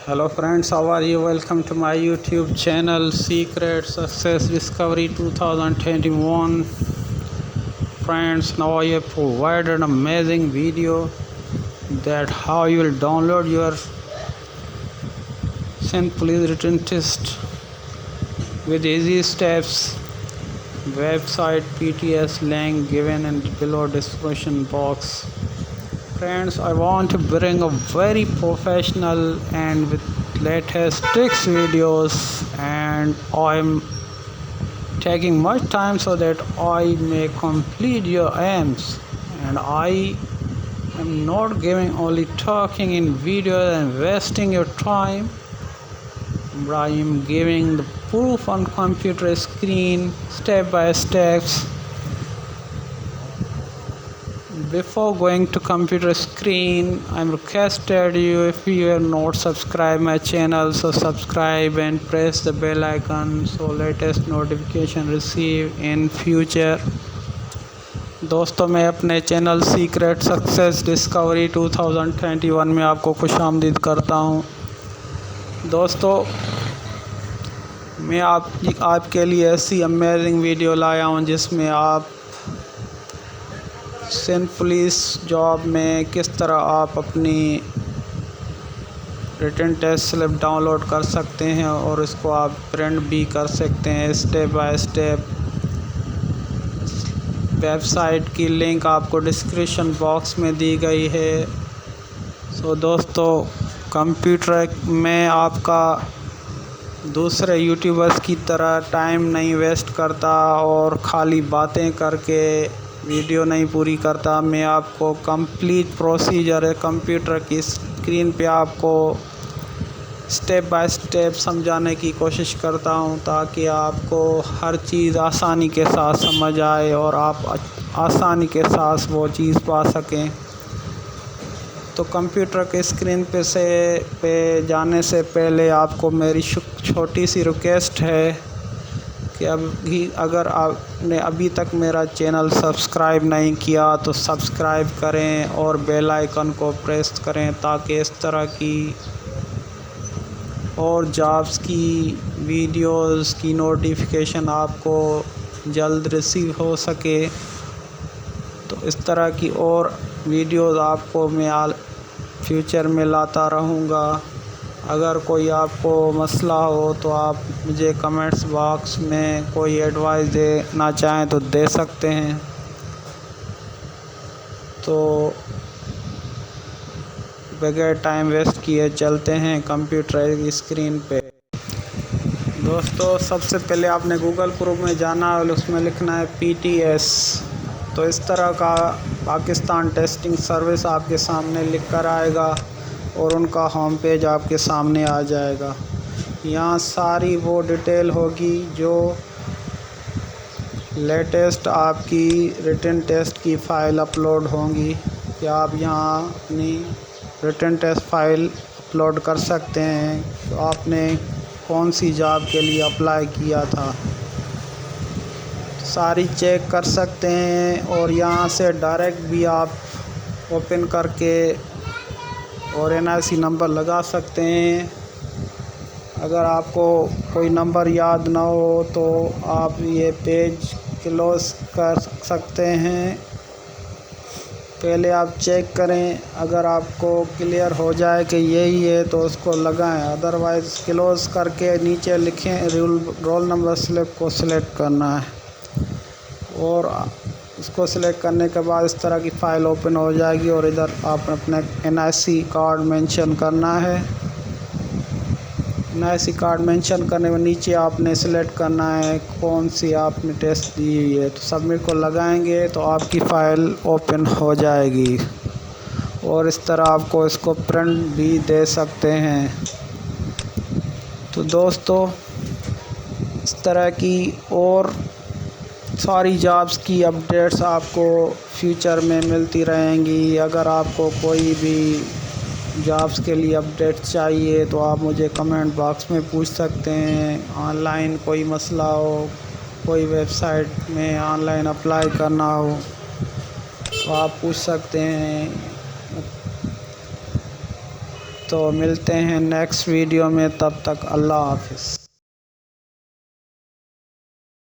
Hello friends, how are you? Welcome to my YouTube channel Secret Success Discovery 2021. Friends, now I have provided an amazing video that how you will download your Sindh Police written test with easy steps. Website PTS link given in below description box. Friends, I want to bring a very professional and with latest tricks videos, and I'm taking much time so that I may complete your aims, and I am not giving only talking in video and wasting your time, but I am giving the proof on computer screen step by steps. Before going to computer screen, I'm requested you, if you have not subscribed my channel, so subscribe and press the bell icon so latest notification receive in future. दोस्तों, मैं अपने channel secret success discovery 2021 में आपको खुशामदीद करता हूं। दोस्तों, मैं आपके लिए ऐसी अमेजिंग वीडियो लाया हूं जिसमें आप सिंध पुलिस जॉब में किस तरह आप अपनी रिटन टेस्ट स्लिप डाउनलोड कर सकते हैं और इसको आप प्रिंट भी कर सकते हैं स्टेप बाय स्टेप। वेबसाइट की लिंक आपको डिस्क्रिप्शन बॉक्स में दी गई है। सो दोस्तों, कंप्यूटर में आपका दूसरे यूट्यूबर्स की तरह टाइम नहीं वेस्ट करता और ख़ाली बातें करके वीडियो नहीं पूरी करता। मैं आपको कंप्लीट प्रोसीजर है कंप्यूटर की स्क्रीन पे आपको स्टेप बाय स्टेप समझाने की कोशिश करता हूं, ताकि आपको हर चीज़ आसानी के साथ समझ आए और आप आसानी के साथ वो चीज़ पा सकें। तो कंप्यूटर के स्क्रीन पे जाने से पहले आपको मेरी छोटी सी रिक्वेस्ट है कि अगर आपने अभी तक मेरा चैनल सब्सक्राइब नहीं किया तो सब्सक्राइब करें और बेल आइकन को प्रेस करें, ताकि इस तरह की और जॉब्स की वीडियोस की नोटिफिकेशन आपको जल्द रिसीव हो सके। तो इस तरह की और वीडियोस आपको मैं फ्यूचर में लाता रहूँगा। अगर कोई आपको मसला हो तो आप मुझे कमेंट्स बॉक्स में कोई एडवाइस देना चाहें तो दे सकते हैं। तो बगैर टाइम वेस्ट किए चलते हैं कंप्यूटर की स्क्रीन पे। दोस्तों, सबसे पहले आपने गूगल क्रोम में जाना और उसमें लिखना है PTS। तो इस तरह का पाकिस्तान टेस्टिंग सर्विस आपके सामने लिख कर आएगा और उनका होम पेज आपके सामने आ जाएगा। यहाँ सारी वो डिटेल होगी जो लेटेस्ट आपकी रिटन टेस्ट की फ़ाइल अपलोड होंगी कि आप यहाँ अपनी रिटन टेस्ट फ़ाइल अपलोड कर सकते हैं। तो आपने कौन सी जॉब के लिए अप्लाई किया था सारी चेक कर सकते हैं, और यहाँ से डायरेक्ट भी आप ओपन करके और NIC नंबर लगा सकते हैं। अगर आपको कोई नंबर याद ना हो तो आप ये पेज क्लोज कर सकते हैं। पहले आप चेक करें, अगर आपको क्लियर हो जाए कि यही है तो उसको लगाएं, अदरवाइज़ क्लोज करके नीचे लिखें रोल नंबर स्लिप को सिलेक्ट करना है, और इसको सिलेक्ट करने के बाद इस तरह की फ़ाइल ओपन हो जाएगी और इधर आप अपने NIC कार्ड मेंशन करना है। NIC कार्ड मेंशन करने में नीचे आपने सिलेक्ट करना है कौन सी आपने टेस्ट दी हुई है। तो सबमिट को लगाएंगे तो आपकी फ़ाइल ओपन हो जाएगी, और इस तरह आपको इसको प्रिंट भी दे सकते हैं। तो दोस्तों, इस तरह की और सारी जॉब्स की अपडेट्स आपको फ्यूचर में मिलती रहेंगी। अगर आपको कोई भी जॉब्स के लिए अपडेट चाहिए तो आप मुझे कमेंट बॉक्स में पूछ सकते हैं। ऑनलाइन कोई मसला हो, कोई वेबसाइट में ऑनलाइन अप्लाई करना हो तो आप पूछ सकते हैं। तो मिलते हैं नेक्स्ट वीडियो में, तब तक अल्लाह हाफिज़।